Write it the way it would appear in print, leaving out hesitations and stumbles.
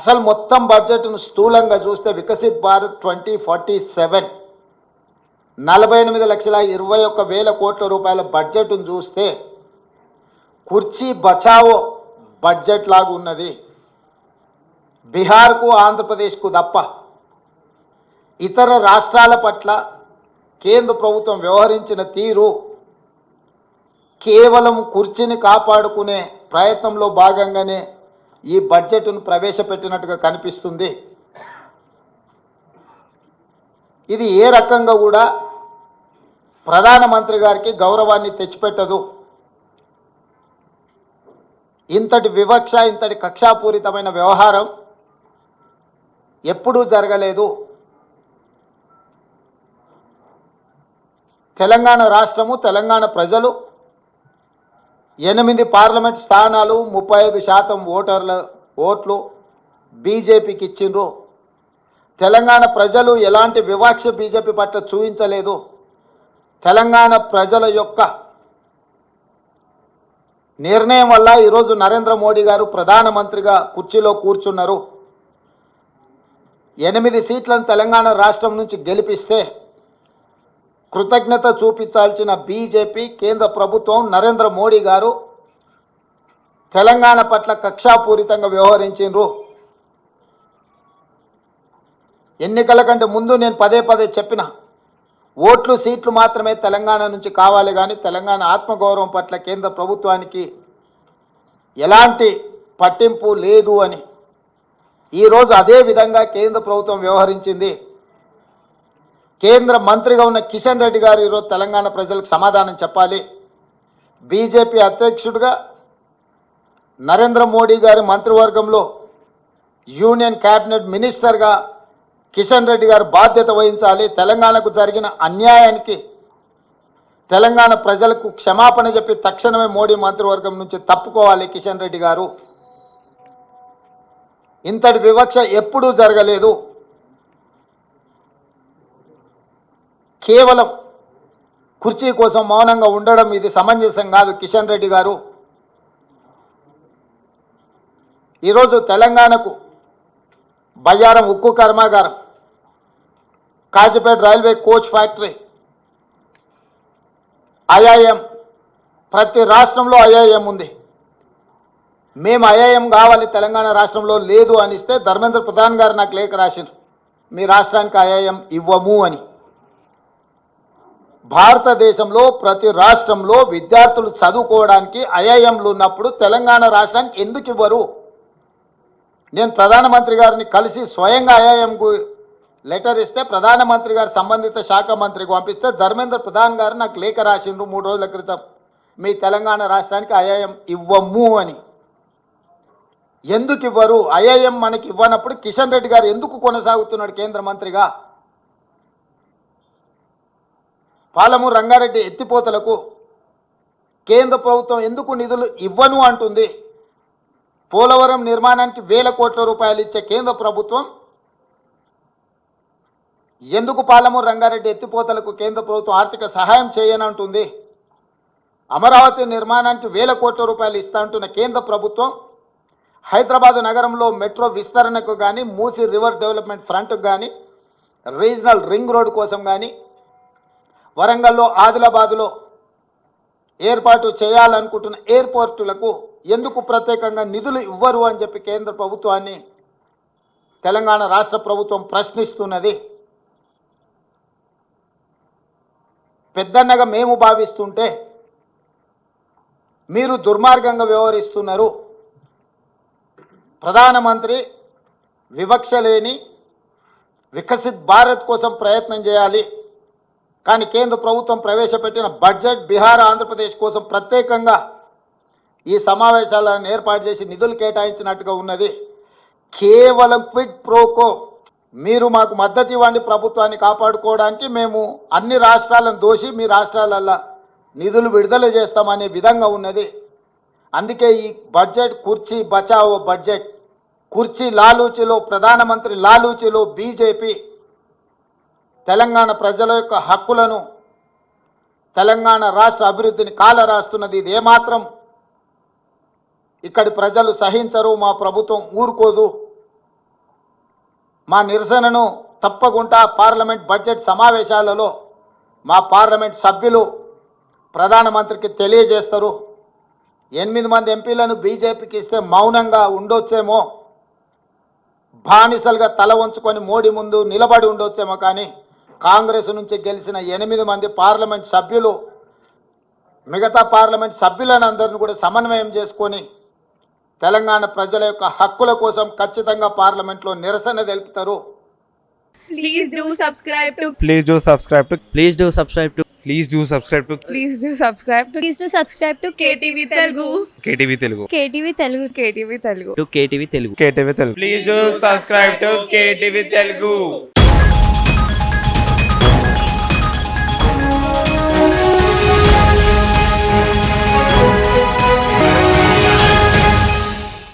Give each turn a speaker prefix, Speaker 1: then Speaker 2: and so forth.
Speaker 1: అసలు మొత్తం బడ్జెట్ను స్థూలంగా చూస్తే వికసిత్ భారత్ 2047 48,21,000 కోట్ల రూపాయల బడ్జెట్ను చూస్తే కుర్చీ బచావో బడ్జెట్ లాగా ఉన్నది. బీహార్కు ఆంధ్రప్రదేశ్కు తప్ప ఇతర రాష్ట్రాల పట్ల కేంద్ర ప్రభుత్వం వ్యవహరించిన తీరు కేవలం కుర్చీని కాపాడుకునే ప్రయత్నంలో భాగంగానే ఈ బడ్జెట్ను ప్రవేశపెట్టినట్టుగా కనిపిస్తుంది. ఇది ఏ రకంగా కూడా ప్రధానమంత్రి గారికి గౌరవాన్ని తెచ్చిపెట్టదు. ఇంతటి వివక్ష, ఇంతటి కక్షాపూరితమైన వ్యవహారం ఎప్పుడూ జరగలేదు. తెలంగాణ రాష్ట్రము, తెలంగాణ ప్రజలు 8 పార్లమెంట్ స్థానాలు, 35% ఓట్లు బీజేపీకి ఇచ్చిండ్రు. తెలంగాణ ప్రజలు ఎలాంటి వివక్ష బీజేపీ పట్ల చూపించలేదు. తెలంగాణ ప్రజల యొక్క నిర్ణయం వల్ల ఈరోజు నరేంద్ర మోడీ గారు ప్రధానమంత్రిగా కుర్చీలో కూర్చున్నారు. 8 సీట్లను తెలంగాణ రాష్ట్రం నుంచి గెలిపిస్తే కృతజ్ఞత చూపించాల్సిన బీజేపీ కేంద్ర ప్రభుత్వం, నరేంద్ర మోడీ గారు తెలంగాణ పట్ల కక్షాపూరితంగా వ్యవహరించారు. ఎన్నికల కంటే ముందు నేను పదే చెప్పిన, ఓట్లు సీట్లు మాత్రమే తెలంగాణ నుంచి కావాలి, కానీ తెలంగాణ ఆత్మగౌరవం పట్ల కేంద్ర ప్రభుత్వానికి ఎలాంటి పట్టింపు లేదు అని. ఈరోజు అదే విధంగా కేంద్ర ప్రభుత్వం వ్యవహరించింది. కేంద్ర మంత్రిగా ఉన్న కిషన్ రెడ్డి గారు ఈరోజు తెలంగాణ ప్రజలకు సమాధానం చెప్పాలి. బీజేపీ అధ్యక్షుడిగా నరేంద్ర మోడీ గారి మంత్రివర్గంలో యూనియన్ క్యాబినెట్ మినిస్టర్గా కిషన్ రెడ్డి గారు బాధ్యత వహించాలి. తెలంగాణకు జరిగిన అన్యాయానికి తెలంగాణ ప్రజలకు క్షమాపణ చెప్పి తక్షణమే మోడీ మంత్రివర్గం నుంచి తప్పుకోవాలి కిషన్ రెడ్డి గారు. ఇంతటి వివక్ష ఎప్పుడూ జరగలేదు. కేవలం కుర్చీ కోసం మౌనంగా ఉండడం ఇది సమంజసం కాదు. కిషన్ రెడ్డి గారు ఈరోజు తెలంగాణకు బయ్యారం ఉక్కు కర్మాగారం, Kazipet railway coach factory, IIM, ప్రతి రాష్ట్రంలో ఐఐఎం ఉంది. మేము ఐఐఎం కావాలి తెలంగాణ రాష్ట్రంలో లేదు అనిస్తే ధర్మేంద్ర ప్రధాన్ గారు నాకు లేఖ రాశారు, మీ రాష్ట్రానికి ఐఐఎం ఇవ్వము అని. భారతదేశంలో ప్రతి రాష్ట్రంలో విద్యార్థులు చదువుకోవడానికి ఐఐఎంలు ఉన్నప్పుడు తెలంగాణ రాష్ట్రానికి ఎందుకు ఇవ్వరు? నేను ప్రధానమంత్రి గారిని కలిసి స్వయంగా ఐఐఎంకు లెటర్ ఇస్తే ప్రధానమంత్రి గారు సంబంధిత శాఖ మంత్రికి పంపిస్తే ధర్మేంద్ర ప్రధాన్ గారు నాకు లేఖ రాసిండ్రు 3 రోజుల క్రితం, మీ తెలంగాణ రాష్ట్రానికి ఐఐఎం ఇవ్వము అని. ఎందుకు ఇవ్వరు? ఐఐఎం మనకి ఇవ్వనప్పుడు కిషన్ రెడ్డి గారు ఎందుకు కొనసాగుతున్నాడు కేంద్ర మంత్రిగా? పాలమూరు రంగారెడ్డి ఎత్తిపోతలకు కేంద్ర ప్రభుత్వం ఎందుకు నిధులు ఇవ్వను అంటుంది? పోలవరం నిర్మాణానికి 1000 కోట్ల రూపాయలు ఇచ్చే కేంద్ర ప్రభుత్వం ఎందుకు పాలమూరు రంగారెడ్డి ఎత్తిపోతలకు కేంద్ర ప్రభుత్వం ఆర్థిక సహాయం చేయనంటుంది? అమరావతి నిర్మాణానికి 1000 కోట్ల రూపాయలు ఇస్తా అంటున్న కేంద్ర ప్రభుత్వం హైదరాబాద్ నగరంలో మెట్రో విస్తరణకు కానీ, మూసీ రివర్ డెవలప్మెంట్ ఫ్రంట్కు కానీ, రీజనల్ రింగ్ రోడ్ కోసం కానీ, వరంగల్లో, ఆదిలాబాద్లో ఏర్పాటు చేయాలనుకుంటున్న ఎయిర్పోర్టులకు ఎందుకు ప్రత్యేకంగా నిధులు ఇవ్వరు అని చెప్పి కేంద్ర ప్రభుత్వాన్ని తెలంగాణ రాష్ట్ర ప్రభుత్వం ప్రశ్నిస్తున్నది. పెద్దన్నగా మేము భావిస్తుంటే మీరు దుర్మార్గంగా వ్యవహరిస్తున్నారు. ప్రధానమంత్రి వివక్ష లేని వికసిత్ భారత్ కోసం ప్రయత్నం చేయాలి, కానీ కేంద్ర ప్రభుత్వం ప్రవేశపెట్టిన బడ్జెట్ బీహార్, ఆంధ్రప్రదేశ్ కోసం ప్రత్యేకంగా ఈ సమావేశాలను ఏర్పాటు చేసి నిధులు కేటాయించినట్టుగా ఉన్నది. కేవలం క్విడ్ ప్రోకో, మీరు మాకు మద్దతు ఇవ్వండి ప్రభుత్వాన్ని కాపాడుకోవడానికి, మేము అన్ని రాష్ట్రాలను దోషి మీ రాష్ట్రాలల్లో నిధులు విడుదల చేస్తామనే విధంగా ఉన్నది. అందుకే ఈ బడ్జెట్ కుర్చీ బచావో బడ్జెట్. కుర్చీ లాలూచిలో, ప్రధానమంత్రి లాలూచిలో బీజేపీ తెలంగాణ ప్రజల యొక్క హక్కులను, తెలంగాణ రాష్ట్ర అభివృద్ధిని కాలరాస్తున్నది. ఇది ఏమాత్రం ఇక్కడి ప్రజలు సహించరు, మా ప్రభుత్వం ఊరుకోదు. మా నిరసనను తప్పకుండా పార్లమెంట్ బడ్జెట్ సమావేశాలలో మా పార్లమెంట్ సభ్యులు ప్రధానమంత్రికి తెలియజేస్తారు. 8 మంది ఎంపీలను బీజేపీకి ఇస్తే మౌనంగా ఉండొచ్చేమో, బానిసలుగా తల వంచుకొని మోడీ ముందు నిలబడి ఉండొచ్చేమో, కానీ కాంగ్రెస్ నుంచి గెలిచిన 8 మంది పార్లమెంట్ సభ్యులు మిగతా పార్లమెంట్ సభ్యులను అందరిని కూడా సమన్వయం చేసుకొని తెలంగాణ ప్రజల యొక్క హక్కుల కోసం ఖచ్చితంగా పార్లమెంట్లో నిరసన తెలుపుతారు.
Speaker 2: Please do subscribe to.
Speaker 3: Please do subscribe to.
Speaker 4: Please do subscribe to.
Speaker 3: Please do subscribe to.
Speaker 2: Please do subscribe to.
Speaker 5: Please do subscribe to
Speaker 2: KTV Telugu.
Speaker 3: KTV Telugu.
Speaker 5: KTV Telugu.
Speaker 2: KTV Telugu.
Speaker 4: To KTV Telugu.
Speaker 3: KTV Telugu. Please do subscribe to KTV Telugu.